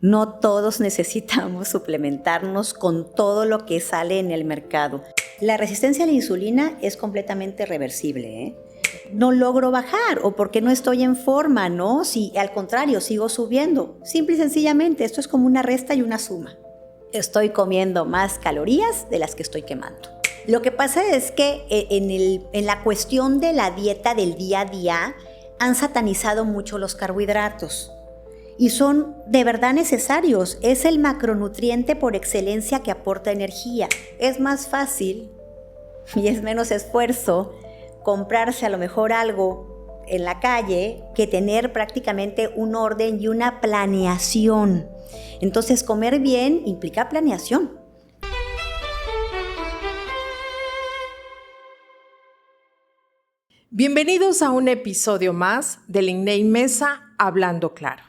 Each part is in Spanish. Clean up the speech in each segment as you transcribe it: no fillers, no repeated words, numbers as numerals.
No todos necesitamos suplementarnos con todo lo que sale en el mercado. La resistencia a la insulina es completamente reversible, ¿eh? No logro bajar o porque no estoy en forma, ¿no? Si al contrario sigo subiendo. Simple y sencillamente, esto es como una resta y una suma. Estoy comiendo más calorías de las que estoy quemando. Lo que pasa es que en la cuestión de la dieta del día a día han satanizado mucho los carbohidratos. Y son de verdad necesarios. Es el macronutriente por excelencia que aporta energía. Es más fácil y es menos esfuerzo comprarse a lo mejor algo en la calle que tener prácticamente un orden y una planeación. Entonces, comer bien implica planeación. Bienvenidos a un episodio más del INNEI Mesa Hablando Claro.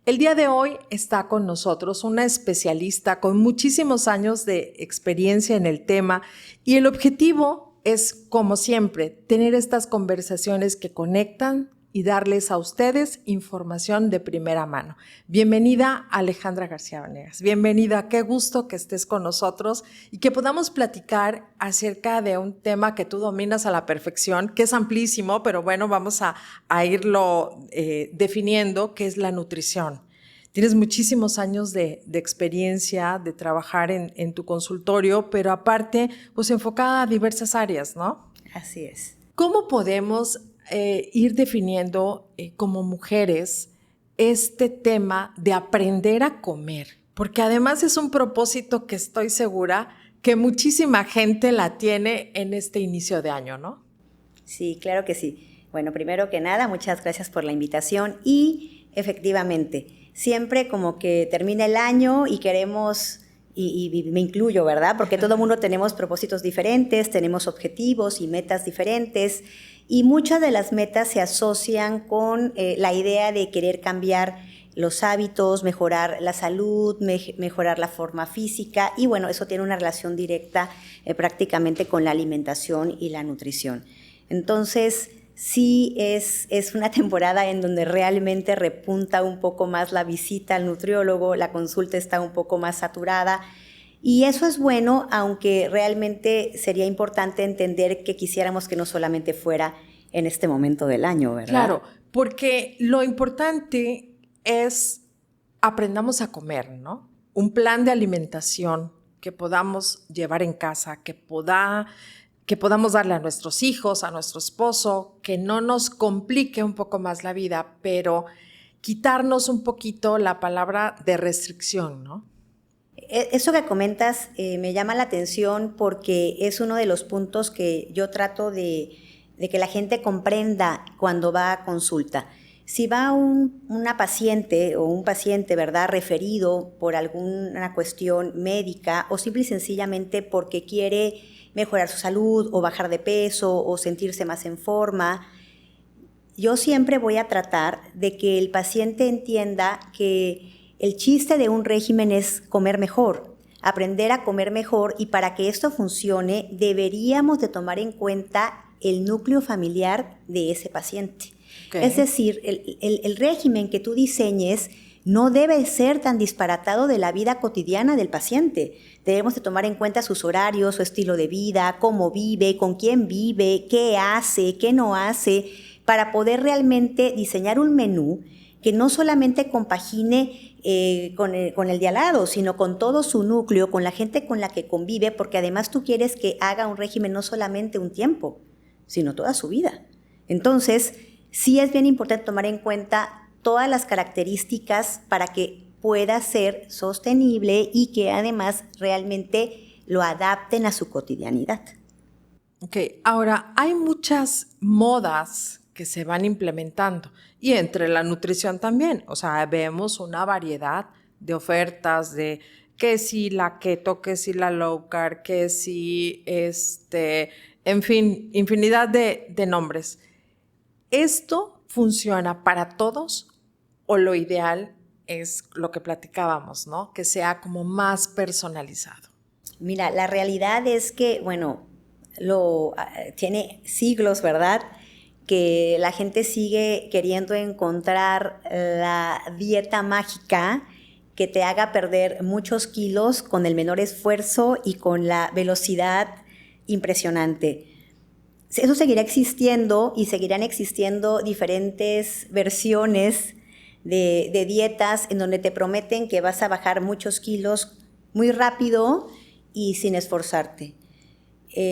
El día de hoy está con nosotros una especialista con muchísimos años de experiencia en el tema y el objetivo es, como siempre, tener estas conversaciones que conectan y darles a ustedes información de primera mano. Bienvenida, Alejandra García Vanegas. Bienvenida, qué gusto que estés con nosotros y que podamos platicar acerca de un tema que tú dominas a la perfección, que es amplísimo, pero bueno, vamos a irlo definiendo, que es la nutrición. Tienes muchísimos años de experiencia, de trabajar en tu consultorio, pero aparte, pues enfocada a diversas áreas, ¿no? Así es. ¿Cómo podemos ir definiendo como mujeres este tema de aprender a comer? Porque además es un propósito que estoy segura que muchísima gente la tiene en este inicio de año, ¿no? Sí, claro que sí. Bueno, primero que nada, muchas gracias por la invitación y efectivamente, siempre como que termina el año y queremos, y me incluyo, ¿verdad? Porque todo el mundo tenemos propósitos diferentes, tenemos objetivos y metas diferentes y muchas de las metas se asocian con la idea de querer cambiar los hábitos, mejorar la salud, mejorar la forma física y bueno, eso tiene una relación directa prácticamente con la alimentación y la nutrición. Entonces, sí es una temporada en donde realmente repunta un poco más la visita al nutriólogo, la consulta está un poco más saturada y eso es bueno, aunque realmente sería importante entender que quisiéramos que no solamente fuera en este momento del año, ¿verdad? Claro, porque lo importante es aprendamos a comer, ¿no? Un plan de alimentación que podamos llevar en casa, que podamos darle a nuestros hijos, a nuestro esposo, que no nos complique un poco más la vida, pero quitarnos un poquito la palabra de restricción, ¿no? Eso que comentas me llama la atención porque es uno de los puntos que yo trato de que la gente comprenda cuando va a consulta. Si va una paciente o un paciente, ¿verdad?, referido por alguna cuestión médica o simple y sencillamente porque quiere mejorar su salud o bajar de peso o sentirse más en forma, yo siempre voy a tratar de que el paciente entienda que el chiste de un régimen es comer mejor, aprender a comer mejor y para que esto funcione deberíamos de tomar en cuenta el núcleo familiar de ese paciente. Okay. Es decir, el régimen que tú diseñes no debe ser tan disparatado de la vida cotidiana del paciente. Debemos de tomar en cuenta sus horarios, su estilo de vida, cómo vive, con quién vive, qué hace, qué no hace, para poder realmente diseñar un menú que no solamente compagine con el de al lado, sino con todo su núcleo, con la gente con la que convive, porque además tú quieres que haga un régimen no solamente un tiempo, sino toda su vida. Entonces, sí es bien importante tomar en cuenta todas las características para que pueda ser sostenible y que además realmente lo adapten a su cotidianidad. Ok, ahora hay muchas modas que se van implementando y entre la nutrición también, o sea, vemos una variedad de ofertas de que si la keto, que si la low carb, que si en fin, infinidad de nombres. ¿Esto funciona para todos o lo ideal es lo que platicábamos, ¿no? Que sea como más personalizado. Mira, la realidad es que, bueno, tiene siglos, ¿verdad?, que la gente sigue queriendo encontrar la dieta mágica que te haga perder muchos kilos con el menor esfuerzo y con la velocidad impresionante. Eso seguirá existiendo y seguirán existiendo diferentes versiones de dietas en donde te prometen que vas a bajar muchos kilos muy rápido y sin esforzarte.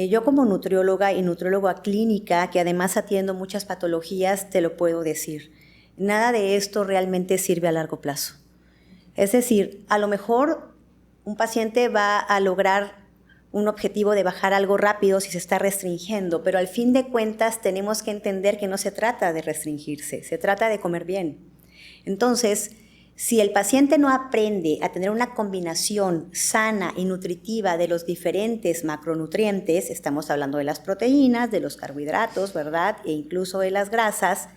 Yo como nutrióloga y nutrióloga clínica, que además atiendo muchas patologías, te lo puedo decir. Nada de esto realmente sirve a largo plazo. Es decir, a lo mejor un paciente va a lograr un objetivo de bajar algo rápido si se está restringiendo, pero al fin de cuentas tenemos que entender que no se trata de restringirse, se trata de comer bien. Entonces, si el paciente no aprende a tener una combinación sana y nutritiva de los diferentes macronutrientes, estamos hablando de las proteínas, de los carbohidratos, ¿verdad? E incluso de las grasas,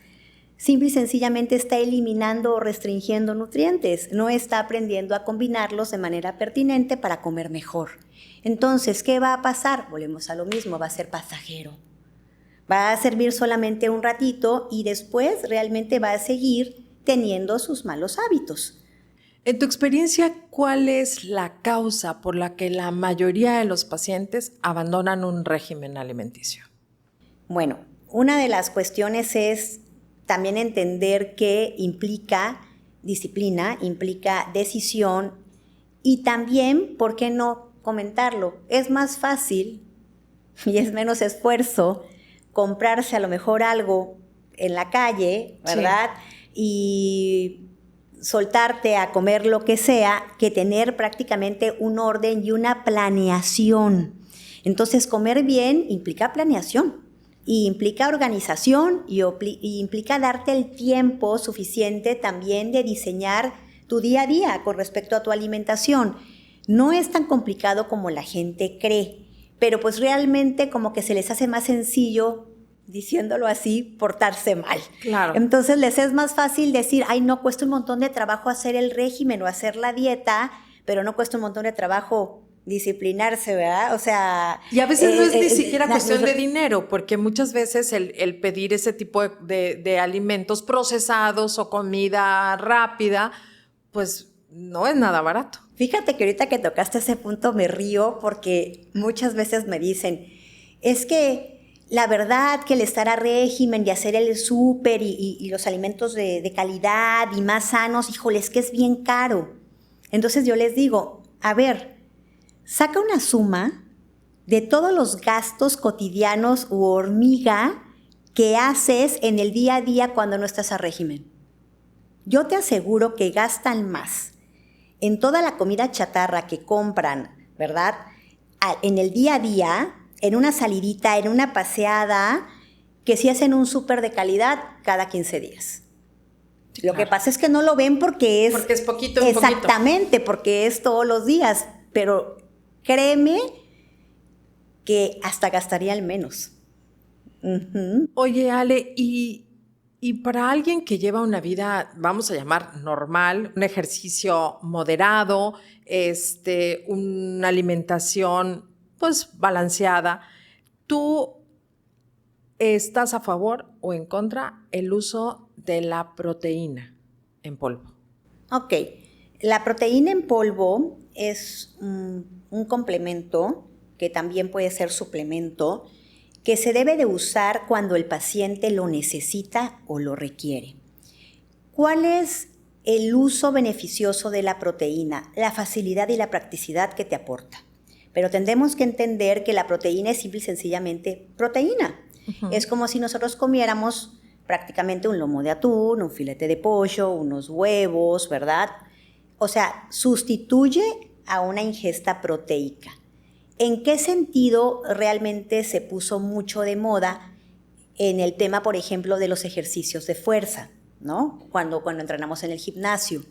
simple y sencillamente está eliminando o restringiendo nutrientes, no está aprendiendo a combinarlos de manera pertinente para comer mejor. Entonces, ¿qué va a pasar? Volvemos a lo mismo, va a ser pasajero. Va a servir solamente un ratito y después realmente va a seguir teniendo sus malos hábitos. En tu experiencia, ¿cuál es la causa por la que la mayoría de los pacientes abandonan un régimen alimenticio? Bueno, una de las cuestiones es también entender que implica disciplina, implica decisión y también, ¿por qué no comentarlo? Es más fácil y es menos esfuerzo comprarse a lo mejor algo en la calle, ¿verdad? Sí. Y soltarte a comer lo que sea, que tener prácticamente un orden y una planeación. Entonces, comer bien implica planeación. Y implica organización y implica darte el tiempo suficiente también de diseñar tu día a día con respecto a tu alimentación. No es tan complicado como la gente cree, pero pues realmente como que se les hace más sencillo, diciéndolo así, portarse mal. Claro. Entonces les es más fácil decir, ay, no, cuesta un montón de trabajo hacer el régimen o hacer la dieta, pero no cuesta un montón de trabajo disciplinarse, ¿verdad? O sea... Y a veces no es ni siquiera cuestión de dinero, porque muchas veces el pedir ese tipo de alimentos procesados o comida rápida, pues no es nada barato. Fíjate que ahorita que tocaste ese punto me río porque muchas veces me dicen, es que la verdad que el estar a régimen y hacer el súper y los alimentos de calidad y más sanos, híjole, es que es bien caro. Entonces yo les digo, a ver, saca una suma de todos los gastos cotidianos u hormiga que haces en el día a día cuando no estás a régimen. Yo te aseguro que gastan más en toda la comida chatarra que compran, ¿verdad? En el día a día, en una salidita, en una paseada, que si hacen un súper de calidad cada 15 días. Sí, lo que pasa es que no lo ven porque es... Porque es poquito en exactamente, poquito. Porque es todos los días, pero créeme que hasta gastarían menos. Uh-huh. Oye, Ale, y para alguien que lleva una vida, vamos a llamar normal, un ejercicio moderado, una alimentación pues balanceada, ¿tú estás a favor o en contra el uso de la proteína en polvo? Ok, la proteína en polvo es un complemento que también puede ser suplemento que se debe de usar cuando el paciente lo necesita o lo requiere. ¿Cuál es el uso beneficioso de la proteína? La facilidad y la practicidad que te aporta. Pero tendremos que entender que la proteína es simple y sencillamente proteína. Uh-huh. Es como si nosotros comiéramos prácticamente un lomo de atún, un filete de pollo, unos huevos, ¿verdad? O sea, sustituye a una ingesta proteica. ¿En qué sentido realmente se puso mucho de moda en el tema, por ejemplo, de los ejercicios de fuerza, ¿no? Cuando entrenamos en el gimnasio.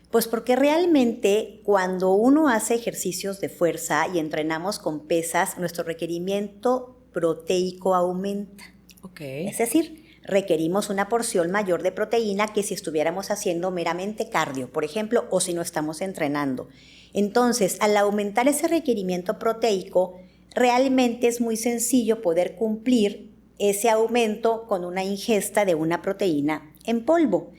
Pues porque realmente cuando uno hace ejercicios de fuerza y entrenamos con pesas, nuestro requerimiento proteico aumenta. Okay. Es decir, requerimos una porción mayor de proteína que si estuviéramos haciendo meramente cardio, por ejemplo, o si no estamos entrenando. Entonces, al aumentar ese requerimiento proteico, realmente es muy sencillo poder cumplir ese aumento con una ingesta de una proteína en polvo.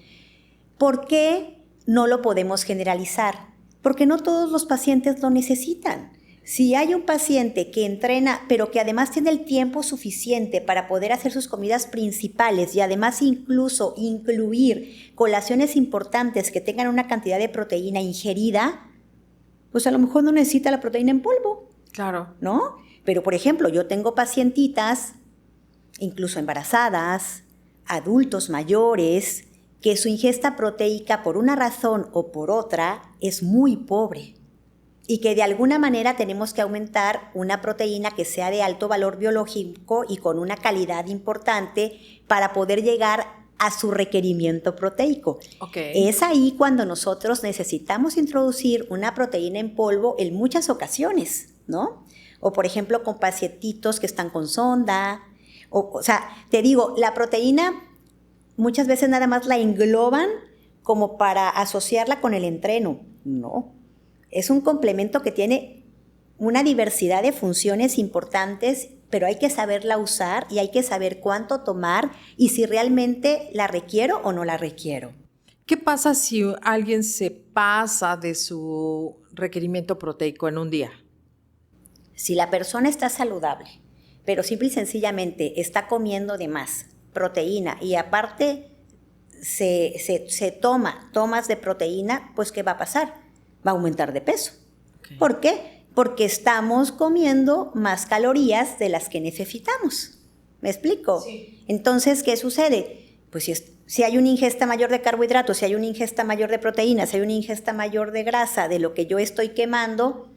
¿Por qué no lo podemos generalizar, porque no todos los pacientes lo necesitan. Si hay un paciente que entrena, pero que además tiene el tiempo suficiente para poder hacer sus comidas principales y además incluso incluir colaciones importantes que tengan una cantidad de proteína ingerida, pues a lo mejor no necesita la proteína en polvo. Claro. ¿No? Pero, por ejemplo, yo tengo pacientitas, incluso embarazadas, adultos mayores, que su ingesta proteica por una razón o por otra es muy pobre y que de alguna manera tenemos que aumentar una proteína que sea de alto valor biológico y con una calidad importante para poder llegar a su requerimiento proteico. Okay. Es ahí cuando nosotros necesitamos introducir una proteína en polvo en muchas ocasiones, ¿no? O por ejemplo con pacientitos que están con sonda. O sea, te digo, la proteína muchas veces nada más la engloban como para asociarla con el entreno. No, es un complemento que tiene una diversidad de funciones importantes, pero hay que saberla usar y hay que saber cuánto tomar y si realmente la requiero o no la requiero. ¿Qué pasa si alguien se pasa de su requerimiento proteico en un día? Si la persona está saludable, pero simple y sencillamente está comiendo de más proteína y aparte se tomas de proteína, pues ¿qué va a pasar? Va a aumentar de peso. Okay. ¿Por qué? Porque estamos comiendo más calorías de las que necesitamos. ¿Me explico? Sí. Entonces, ¿qué sucede? Pues si hay una ingesta mayor de carbohidratos, si hay una ingesta mayor de proteínas, si hay una ingesta mayor de grasa de lo que yo estoy quemando,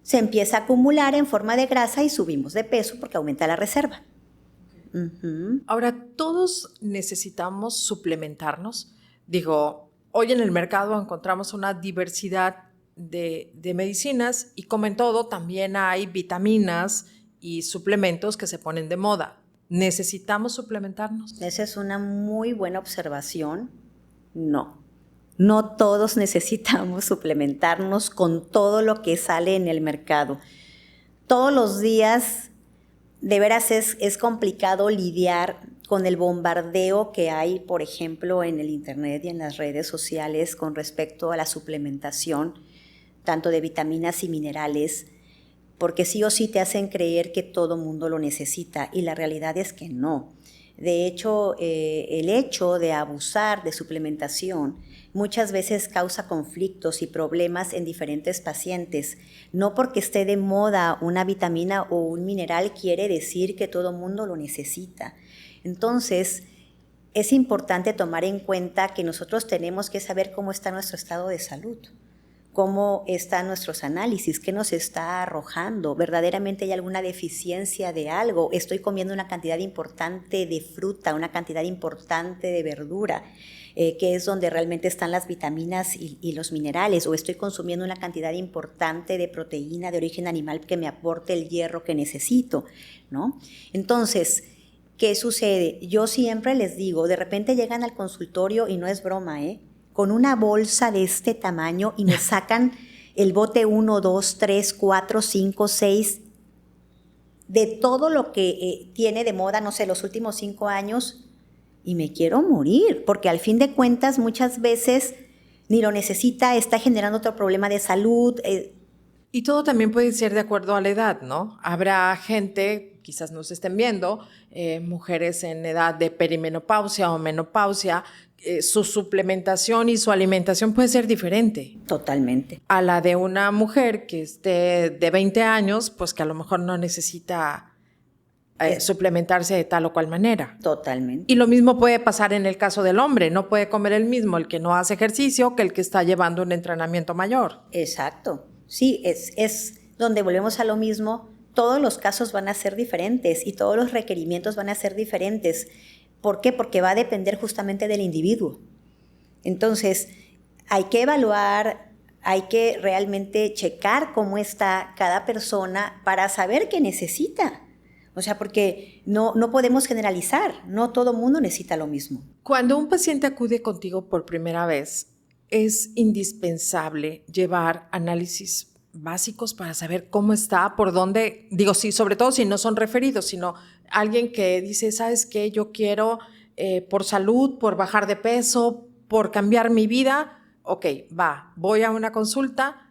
se empieza a acumular en forma de grasa y subimos de peso porque aumenta la reserva. Uh-huh. Ahora, ¿todos necesitamos suplementarnos? Digo, hoy en el mercado encontramos una diversidad de medicinas y como en todo también hay vitaminas y suplementos que se ponen de moda. ¿Necesitamos suplementarnos? Esa es una muy buena observación. No todos necesitamos suplementarnos con todo lo que sale en el mercado. Todos los días, de veras, es complicado lidiar con el bombardeo que hay, por ejemplo, en el internet y en las redes sociales con respecto a la suplementación, tanto de vitaminas y minerales, porque sí o sí te hacen creer que todo mundo lo necesita y la realidad es que no. De hecho, el hecho de abusar de suplementación muchas veces causa conflictos y problemas en diferentes pacientes. No porque esté de moda una vitamina o un mineral quiere decir que todo mundo lo necesita. Entonces, es importante tomar en cuenta que nosotros tenemos que saber cómo está nuestro estado de salud, cómo están nuestros análisis, qué nos está arrojando, verdaderamente hay alguna deficiencia de algo, estoy comiendo una cantidad importante de fruta, una cantidad importante de verdura, que es donde realmente están las vitaminas y los minerales, o estoy consumiendo una cantidad importante de proteína de origen animal que me aporte el hierro que necesito, ¿no? Entonces, ¿qué sucede? Yo siempre les digo, de repente llegan al consultorio y no es broma, con una bolsa de este tamaño y me sacan el bote 1, 2, 3, 4, 5, 6 de todo lo que tiene de moda, no sé, los últimos 5 años y me quiero morir, porque al fin de cuentas muchas veces ni lo necesita, está generando otro problema de salud. Y todo también puede ser de acuerdo a la edad, ¿no? Habrá gente, quizás nos estén viendo, mujeres en edad de perimenopausia o menopausia, su suplementación y su alimentación puede ser diferente. Totalmente. A la de una mujer que esté de 20 años, pues que a lo mejor no necesita suplementarse de tal o cual manera. Totalmente. Y lo mismo puede pasar en el caso del hombre. No puede comer el mismo el que no hace ejercicio que el que está llevando un entrenamiento mayor. Exacto. Sí, es donde volvemos a lo mismo. Todos los casos van a ser diferentes y todos los requerimientos van a ser diferentes. ¿Por qué? Porque va a depender justamente del individuo. Entonces, hay que evaluar, hay que realmente checar cómo está cada persona para saber qué necesita. O sea, porque no podemos generalizar, no todo mundo necesita lo mismo. Cuando un paciente acude contigo por primera vez, es indispensable llevar análisis básicos para saber cómo está, por dónde, digo, sí, sobre todo si no son referidos, sino alguien que dice, ¿sabes qué? Yo quiero por salud, por bajar de peso, por cambiar mi vida, ok, voy a una consulta.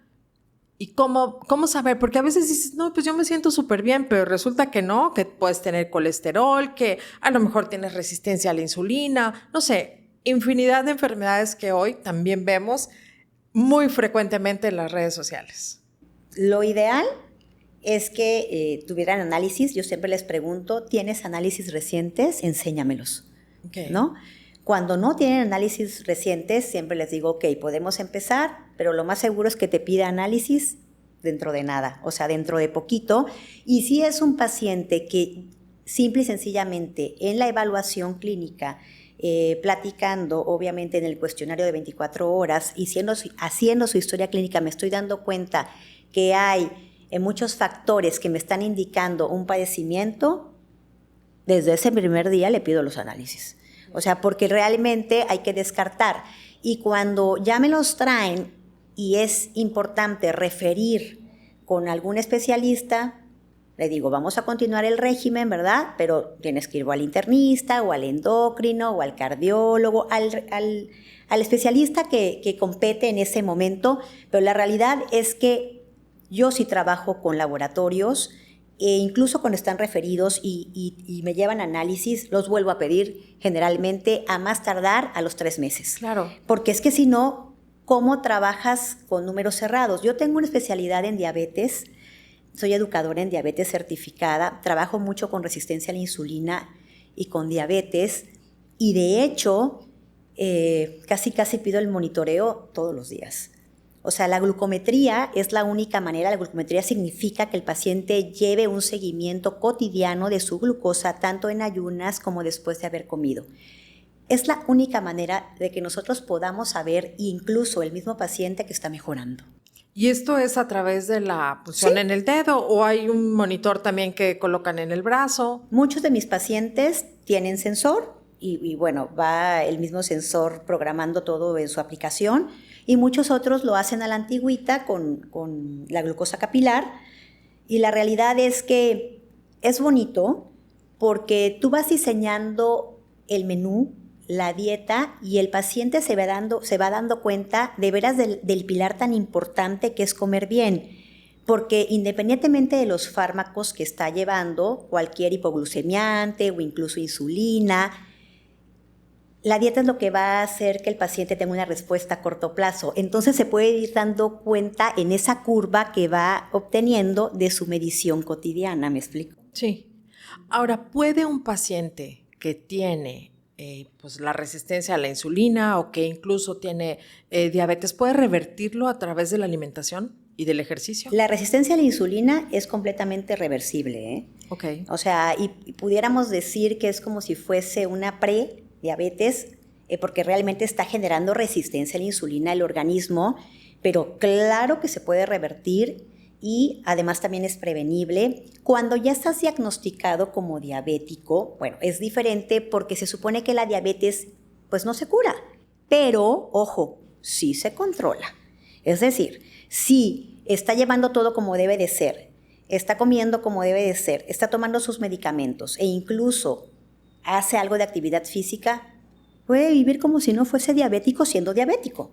¿Y cómo saber? Porque a veces dices, no, pues yo me siento súper bien, pero resulta que no, que puedes tener colesterol, que a lo mejor tienes resistencia a la insulina, no sé, infinidad de enfermedades que hoy también vemos muy frecuentemente en las redes sociales. Lo ideal es que tuvieran análisis. Yo siempre les pregunto, ¿tienes análisis recientes? Enséñamelos, Okay. ¿no? Cuando no tienen análisis recientes, siempre les digo, ok, podemos empezar, pero lo más seguro es que te pida análisis dentro de nada, o sea, dentro de poquito. Y si es un paciente que simple y sencillamente en la evaluación clínica, platicando, obviamente en el cuestionario de 24 horas y haciendo su historia clínica, me estoy dando cuenta que hay muchos factores que me están indicando un padecimiento, desde ese primer día le pido los análisis. O sea, porque realmente hay que descartar. Y cuando ya me los traen y es importante referir con algún especialista, le digo, vamos a continuar el régimen, ¿verdad? Pero tienes que ir o al internista, o al endocrino, o al cardiólogo, al especialista que compete en ese momento. Pero la realidad es que yo sí trabajo con laboratorios, incluso cuando están referidos y me llevan análisis, los vuelvo a pedir generalmente a más tardar a los 3 meses. Claro. Porque es que si no, ¿cómo trabajas con números cerrados? Yo tengo una especialidad en diabetes, soy educadora en diabetes certificada, trabajo mucho con resistencia a la insulina y con diabetes, y de hecho casi pido el monitoreo todos los días. O sea, la glucometría es la única manera. La glucometría significa que el paciente lleve un seguimiento cotidiano de su glucosa, tanto en ayunas como después de haber comido. Es la única manera de que nosotros podamos saber, incluso el mismo paciente, que está mejorando. ¿Y esto es a través de la punción Sí. en el dedo o hay un monitor también que colocan en el brazo? Muchos de mis pacientes tienen sensor y bueno, va el mismo sensor programando todo en su aplicación, y muchos otros lo hacen a la antigüita con la glucosa capilar, y la realidad es que es bonito porque tú vas diseñando el menú, la dieta, y el paciente se va dando cuenta de veras del pilar tan importante que es comer bien. Porque independientemente de los fármacos que está llevando, cualquier hipoglucemiante o incluso insulina, la dieta es lo que va a hacer que el paciente tenga una respuesta a corto plazo. Entonces se puede ir dando cuenta en esa curva que va obteniendo de su medición cotidiana, ¿me explico? Sí. Ahora, ¿puede un paciente que tiene pues la resistencia a la insulina o que incluso tiene diabetes, puede revertirlo a través de la alimentación y del ejercicio? La resistencia a la insulina es completamente reversible, ¿eh? Ok. O sea, y pudiéramos decir que es como si fuese una prediabetes, porque realmente está generando resistencia a la insulina el organismo, pero claro que se puede revertir y además también es prevenible. Cuando ya estás diagnosticado como diabético, bueno, es diferente porque se supone que la diabetes pues no se cura, pero ojo, sí se controla. Es decir, si está llevando todo como debe de ser, está comiendo como debe de ser, está tomando sus medicamentos e incluso hace algo de actividad física, puede vivir como si no fuese diabético siendo diabético.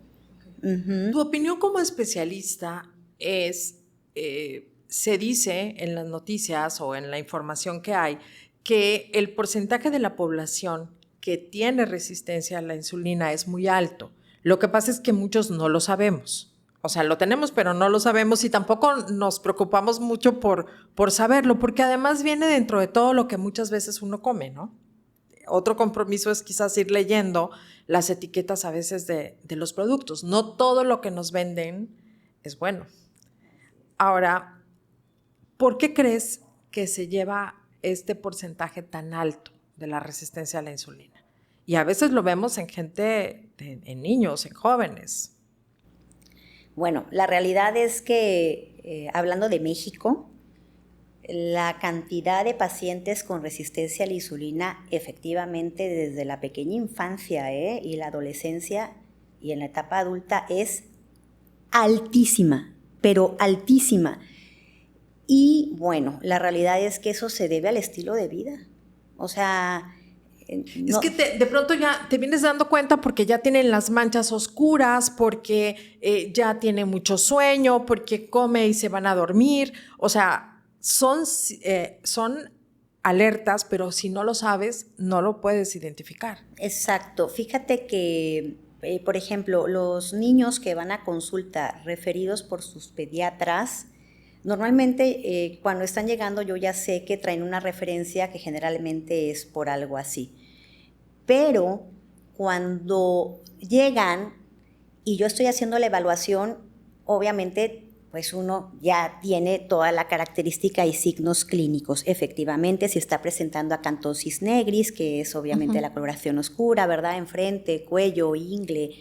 Uh-huh. Tu opinión como especialista es, se dice en las noticias o en la información que hay, que el porcentaje de la población que tiene resistencia a la insulina es muy alto. Lo que pasa es que muchos no lo sabemos. O sea, lo tenemos, pero no lo sabemos y tampoco nos preocupamos mucho por saberlo, porque además viene dentro de todo lo que muchas veces uno come, ¿no? Otro compromiso es quizás ir leyendo las etiquetas a veces de los productos. No todo lo que nos venden es bueno. Ahora, ¿por qué crees que se lleva este porcentaje tan alto de la resistencia a la insulina? Y a veces lo vemos en gente, en niños, en jóvenes. Bueno, la realidad es que, hablando de México, la cantidad de pacientes con resistencia a la insulina, efectivamente, desde la pequeña infancia y la adolescencia y en la etapa adulta es altísima, pero altísima. Y bueno, la realidad es que eso se debe al estilo de vida. O sea, Es que de pronto ya te vienes dando cuenta porque ya tienen las manchas oscuras, porque ya tiene mucho sueño, porque come y se van a dormir. O sea, son alertas, pero si no lo sabes, no lo puedes identificar. Exacto. Fíjate que, por ejemplo, los niños que van a consulta referidos por sus pediatras, normalmente cuando están llegando yo ya sé que traen una referencia que generalmente es por algo así. Pero cuando llegan y yo estoy haciendo la evaluación, obviamente pues uno ya tiene toda la característica y signos clínicos. Efectivamente, si está presentando acantosis negris, que es obviamente la coloración oscura, ¿verdad? En frente, cuello, ingle,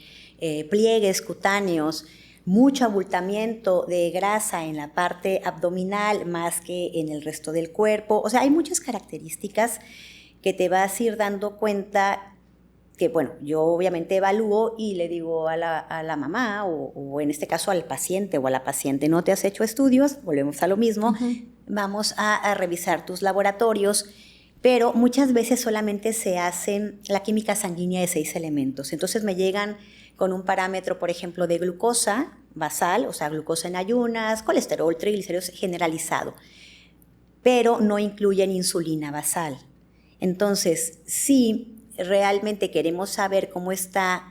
pliegues cutáneos, mucho abultamiento de grasa en la parte abdominal más que en el resto del cuerpo. O sea, hay muchas características que te vas a ir dando cuenta que, bueno, yo obviamente evalúo y le digo a la mamá o en este caso al paciente o a la paciente, ¿no te has hecho estudios? Volvemos a lo mismo, vamos a revisar tus laboratorios, pero muchas veces solamente se hacen la química sanguínea de 6 elementos. Entonces me llegan con un parámetro, por ejemplo, de glucosa basal, o sea, glucosa en ayunas, colesterol, triglicéridos generalizado, pero no incluyen insulina basal. Entonces, sí, realmente queremos saber cómo está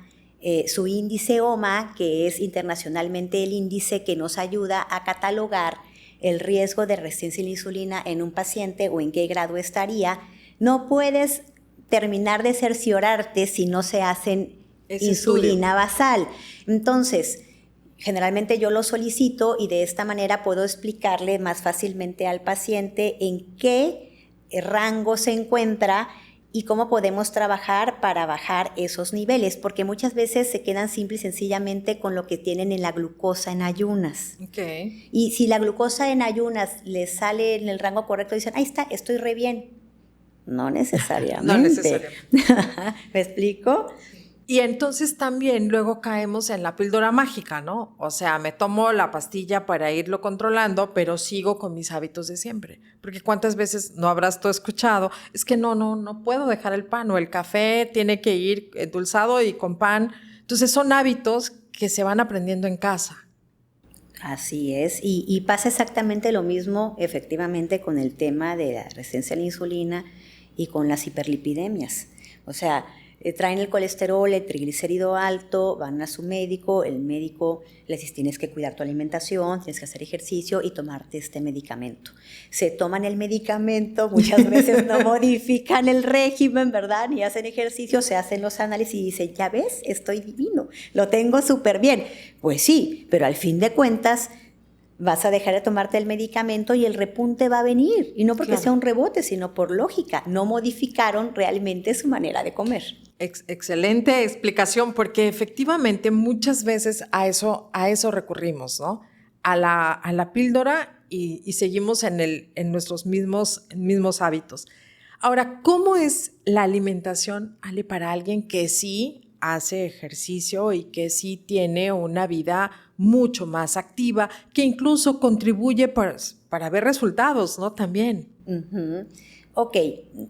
su índice OMA, que es internacionalmente el índice que nos ayuda a catalogar el riesgo de resistencia a la insulina en un paciente o en qué grado estaría. No puedes terminar de cerciorarte si no se hacen insulina basal. Entonces, generalmente yo lo solicito y de esta manera puedo explicarle más fácilmente al paciente en qué rango se encuentra y cómo podemos trabajar para bajar esos niveles, porque muchas veces se quedan simple y sencillamente con lo que tienen en la glucosa en ayunas. Okay. Y si la glucosa en ayunas les sale en el rango correcto, dicen, ahí está, estoy re bien. No necesariamente. No necesariamente. ¿Me explico? Y entonces también luego caemos en la píldora mágica, ¿no? O sea, me tomo la pastilla para irlo controlando, pero sigo con mis hábitos de siempre. Porque cuántas veces no habrás tú escuchado, es que no puedo dejar el pan o el café tiene que ir endulzado y con pan. Entonces son hábitos que se van aprendiendo en casa. Así es, y pasa exactamente lo mismo efectivamente con el tema de la resistencia a la insulina y con las hiperlipidemias. O sea, traen el colesterol, el triglicérido alto, van a su médico, el médico les dice tienes que cuidar tu alimentación, tienes que hacer ejercicio y tomarte este medicamento. Se toman el medicamento, muchas veces no modifican el régimen, ¿verdad? Ni hacen ejercicio, se hacen los análisis y dicen, ya ves, estoy divino, lo tengo súper bien. Pues sí, pero al fin de cuentas vas a dejar de tomarte el medicamento y el repunte va a venir. Y no porque sea un rebote, sino por lógica. No modificaron realmente su manera de comer. Excelente explicación, porque efectivamente muchas veces a eso recurrimos, ¿no? A la píldora y seguimos en nuestros mismos hábitos. Ahora, ¿cómo es la alimentación, Ale, para alguien que sí hace ejercicio y que sí tiene una vida mucho más activa, que incluso contribuye para ver resultados, ¿no? También. Uh-huh. Ok,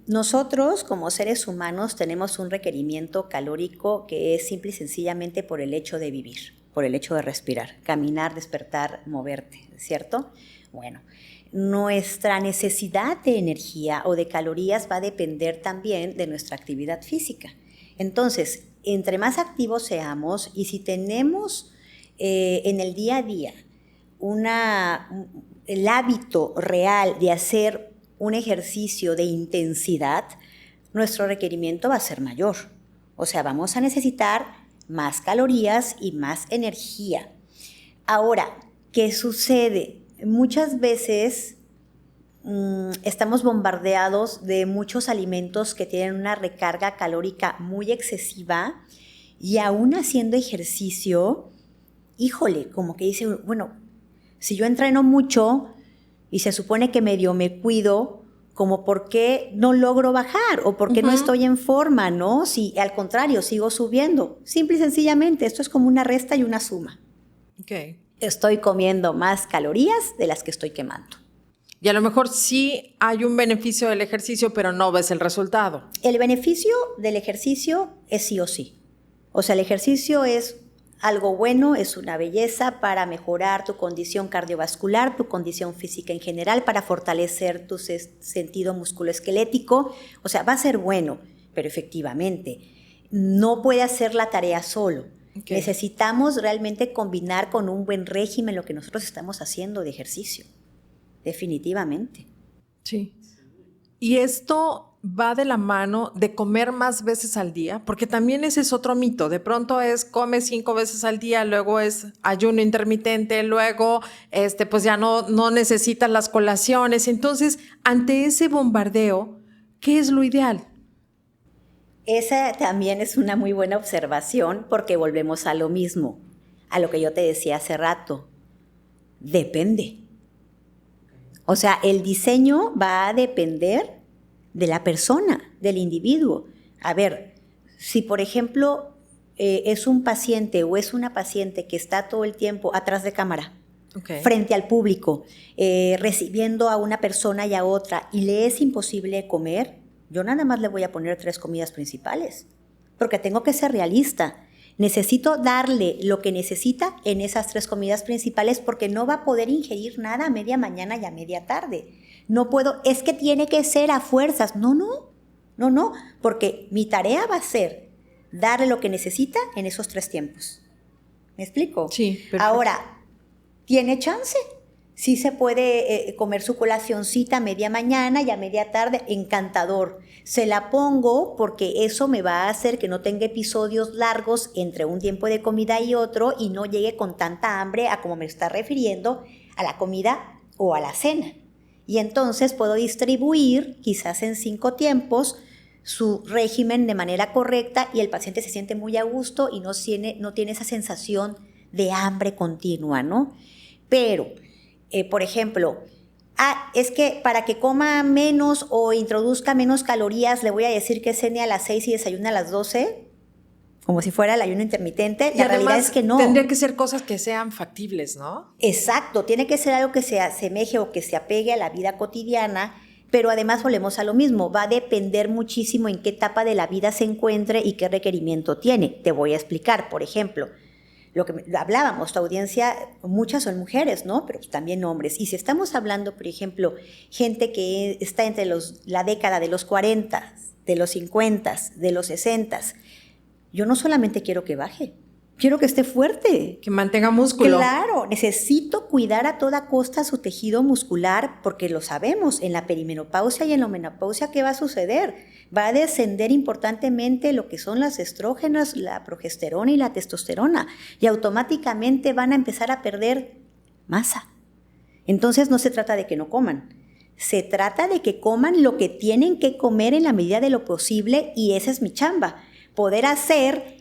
nosotros como seres humanos tenemos un requerimiento calórico que es simple y sencillamente por el hecho de vivir, por el hecho de respirar, caminar, despertar, moverte, ¿cierto? Bueno, nuestra necesidad de energía o de calorías va a depender también de nuestra actividad física. Entonces, entre más activos seamos y si tenemos en el día a día el hábito real de hacer un ejercicio de intensidad, nuestro requerimiento va a ser mayor. O sea, vamos a necesitar más calorías y más energía. Ahora, ¿qué sucede? Muchas veces estamos bombardeados de muchos alimentos que tienen una recarga calórica muy excesiva y aún haciendo ejercicio, híjole, como que dice, bueno, si yo entreno mucho y se supone que medio me cuido, como por qué no logro bajar o por qué no estoy en forma, ¿no? Si al contrario, sigo subiendo. Simple y sencillamente, esto es como una resta y una suma. Okay. Estoy comiendo más calorías de las que estoy quemando. Y a lo mejor sí hay un beneficio del ejercicio, pero no ves el resultado. El beneficio del ejercicio es sí o sí. O sea, el ejercicio es algo bueno, es una belleza para mejorar tu condición cardiovascular, tu condición física en general, para fortalecer tu sentido musculoesquelético. O sea, va a ser bueno, pero efectivamente no puede hacer la tarea solo. Okay. Necesitamos realmente combinar con un buen régimen lo que nosotros estamos haciendo de ejercicio. Definitivamente. Sí. Y esto va de la mano de comer más veces al día, porque también ese es otro mito. De pronto es come 5 veces al día, luego es ayuno intermitente, luego pues ya no necesitas las colaciones. Entonces, ante ese bombardeo, ¿qué es lo ideal? Esa también es una muy buena observación, porque volvemos a lo mismo, a lo que yo te decía hace rato. Depende. O sea, el diseño va a depender de la persona, del individuo. A ver, si por ejemplo es un paciente o es una paciente que está todo el tiempo atrás de cámara, okay, frente al público, recibiendo a una persona y a otra, y le es imposible comer, yo nada más le voy a poner 3 comidas principales, porque tengo que ser realista. Necesito darle lo que necesita en esas 3 comidas principales, porque no va a poder ingerir nada a media mañana y a media tarde. No puedo, es que tiene que ser a fuerzas. No, porque mi tarea va a ser darle lo que necesita en esos 3 tiempos. ¿Me explico? Sí, perfecto. Ahora, ¿tiene chance? Sí se puede comer su colacioncita a media mañana y a media tarde, encantador. Se la pongo porque eso me va a hacer que no tenga episodios largos entre un tiempo de comida y otro, y no llegue con tanta hambre a como me está refiriendo a la comida o a la cena. Y entonces puedo distribuir quizás en 5 tiempos su régimen de manera correcta, y el paciente se siente muy a gusto y no tiene esa sensación de hambre continua, ¿no? Pero por ejemplo, es que para que coma menos o introduzca menos calorías, le voy a decir que cene a las 6 y desayune a las 12, como si fuera el ayuno intermitente. La realidad es que no. Tendría que ser cosas que sean factibles, ¿no? Exacto, tiene que ser algo que se asemeje o que se apegue a la vida cotidiana, pero además volvemos a lo mismo, va a depender muchísimo en qué etapa de la vida se encuentre y qué requerimiento tiene. Te voy a explicar, por ejemplo. Lo que hablábamos, tu audiencia, muchas son mujeres, ¿no? Pero también hombres. Y si estamos hablando, por ejemplo, gente que está entre la década de los 40, de los 50, de los 60, yo no solamente quiero que baje, quiero que esté fuerte. Que mantenga músculo. Claro, necesito cuidar a toda costa su tejido muscular, porque lo sabemos, en la perimenopausia y en la menopausia, ¿qué va a suceder? Va a descender importantemente lo que son las estrógenas, la progesterona y la testosterona, y automáticamente van a empezar a perder masa. Entonces no se trata de que no coman, se trata de que coman lo que tienen que comer en la medida de lo posible, y esa es mi chamba, poder hacer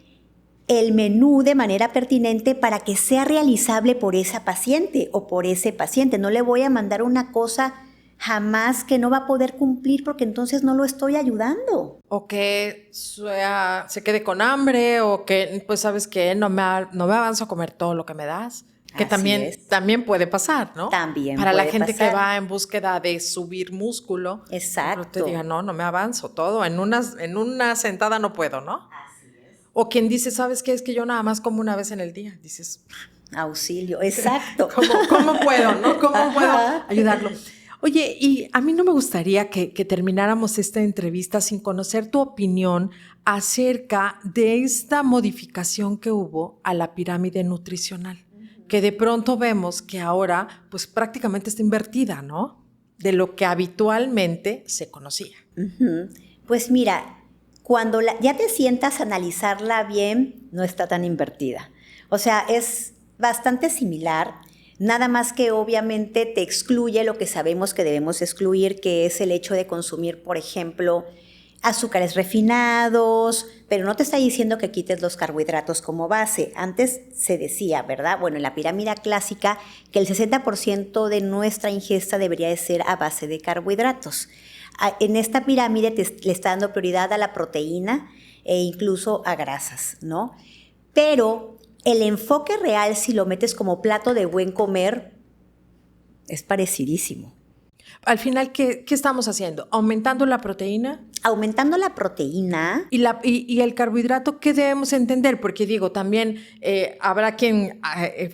el menú de manera pertinente para que sea realizable por esa paciente o por ese paciente. No le voy a mandar una cosa jamás que no va a poder cumplir, porque entonces no lo estoy ayudando. O que se quede con hambre, o que, pues, ¿sabes qué? No me avanzo a comer todo lo que me das. Que también puede pasar, ¿no? También para puede la gente pasar. Que va en búsqueda de subir músculo. Exacto. Pero te diga, no me avanzo todo. En una sentada no puedo, ¿no? Así es. O quien dice, ¿sabes qué? Es que yo nada más como una vez en el día. Dices, auxilio, exacto. ¿Cómo puedo, no? ¿Cómo puedo ayudarlo? Oye, y a mí no me gustaría que termináramos esta entrevista sin conocer tu opinión acerca de esta modificación que hubo a la pirámide nutricional, que de pronto vemos que ahora pues prácticamente está invertida, ¿no? De lo que habitualmente se conocía. Uh-huh. Pues mira, cuando ya te sientas a analizarla bien, no está tan invertida. O sea, es bastante similar. Nada más que obviamente te excluye lo que sabemos que debemos excluir, que es el hecho de consumir, por ejemplo, azúcares refinados, pero no te está diciendo que quites los carbohidratos como base. Antes se decía, ¿verdad? Bueno, en la pirámide clásica, que el 60% de nuestra ingesta debería de ser a base de carbohidratos. En esta pirámide le está dando prioridad a la proteína e incluso a grasas, ¿no? Pero el enfoque real, si lo metes como plato de buen comer, es parecidísimo. Al final, ¿qué estamos haciendo? ¿Aumentando la proteína? Aumentando la proteína. Y el carbohidrato, ¿qué debemos entender? Porque digo, también habrá quien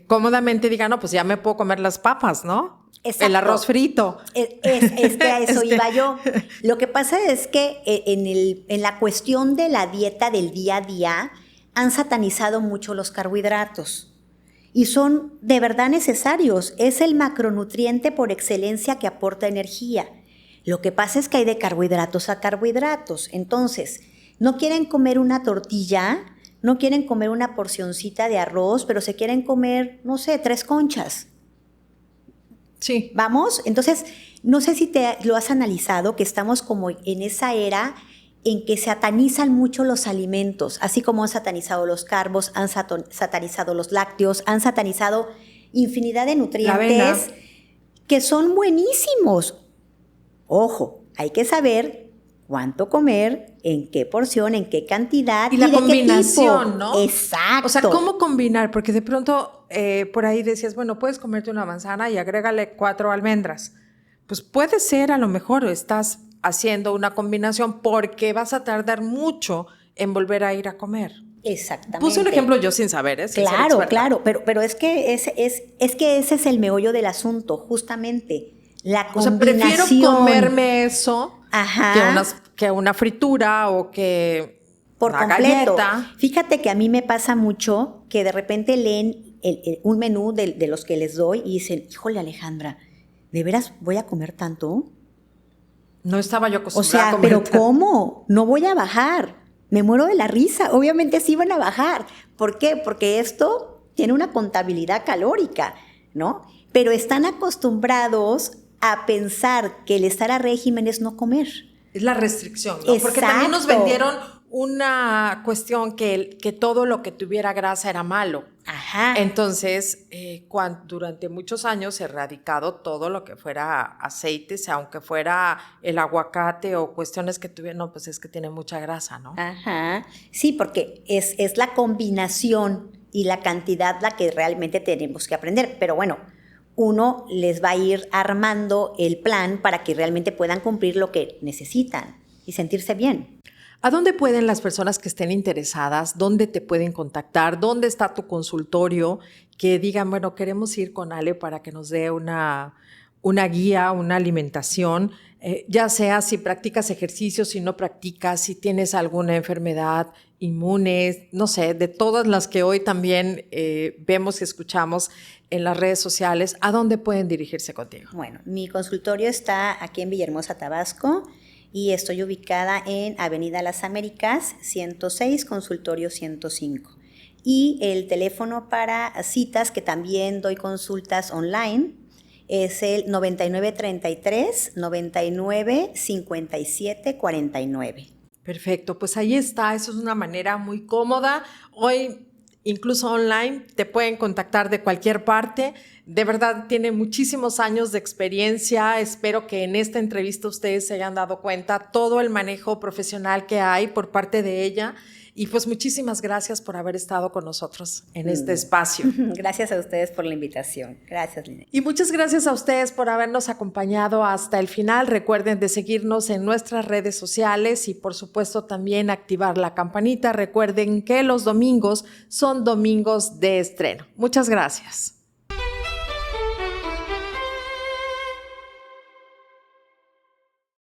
cómodamente diga, no, pues ya me puedo comer las papas, ¿no? Exacto. El arroz frito. Es que a eso iba yo. Lo que pasa es que en la cuestión de la dieta del día a día han satanizado mucho los carbohidratos y son de verdad necesarios. Es el macronutriente por excelencia que aporta energía. Lo que pasa es que hay de carbohidratos a carbohidratos. Entonces, no quieren comer una tortilla, no quieren comer una porcioncita de arroz, pero se quieren comer, no sé, 3 conchas. Sí. ¿Vamos? Entonces, no sé si lo has analizado, que estamos como en esa era en que satanizan mucho los alimentos, así como han satanizado los carbos, han satanizado los lácteos, han satanizado infinidad de nutrientes que son buenísimos. Ojo, hay que saber cuánto comer, en qué porción, en qué cantidad y la de combinación, qué tipo. ¿no? Exacto. O sea, ¿cómo combinar? Porque de pronto por ahí decías, bueno, puedes comerte una manzana y agrégale 4 almendras. Pues puede ser, a lo mejor estás haciendo una combinación porque vas a tardar mucho en volver a ir a comer. Exactamente. Puse un ejemplo yo sin saber, ¿eh? Sin ser claro, experta. pero es que ese es el meollo del asunto, justamente. La combinación. O sea, prefiero comerme eso Ajá. que una fritura o que por una completo. galleta. Fíjate que a mí me pasa mucho que de repente leen un menú de los que les doy y dicen, híjole Alejandra, ¿de veras voy a comer tanto? No estaba yo acostumbrada a comer pero tanto. ¿cómo? No voy a bajar. Me muero de la risa. Obviamente sí van a bajar. ¿Por qué? Porque esto tiene una contabilidad calórica, ¿no? Pero están acostumbrados a pensar que el estar a régimen es no comer. Es la restricción, ¿no? Exacto. Porque también nos vendieron una cuestión que todo lo que tuviera grasa era malo. Ajá. Entonces, durante muchos años se ha erradicado todo lo que fuera aceites, aunque fuera el aguacate o cuestiones que tuvieran, no, pues es que tiene mucha grasa, ¿no? Ajá. Sí, porque es la combinación y la cantidad la que realmente tenemos que aprender. Pero bueno, uno les va a ir armando el plan para que realmente puedan cumplir lo que necesitan y sentirse bien. ¿A dónde pueden las personas que estén interesadas, dónde te pueden contactar, dónde está tu consultorio, que digan, bueno, queremos ir con Ale para que nos dé una guía, una alimentación, ya sea si practicas ejercicio, si no practicas, si tienes alguna enfermedad inmune, no sé, de todas las que hoy también vemos y escuchamos en las redes sociales, ¿a dónde pueden dirigirse contigo? Bueno, mi consultorio está aquí en Villahermosa, Tabasco, y estoy ubicada en Avenida Las Américas, 106, consultorio 105. Y el teléfono para citas, que también doy consultas online, es el 9933 99 57 49. Perfecto, pues ahí está, eso es una manera muy cómoda. Hoy incluso online te pueden contactar de cualquier parte. De verdad tiene muchísimos años de experiencia. Espero que en esta entrevista ustedes se hayan dado cuenta todo el manejo profesional que hay por parte de ella. Y pues muchísimas gracias por haber estado con nosotros en este espacio. Gracias a ustedes por la invitación. Gracias, Lina. Y muchas gracias a ustedes por habernos acompañado hasta el final. Recuerden de seguirnos en nuestras redes sociales y por supuesto también activar la campanita. Recuerden que los domingos son domingos de estreno. Muchas gracias.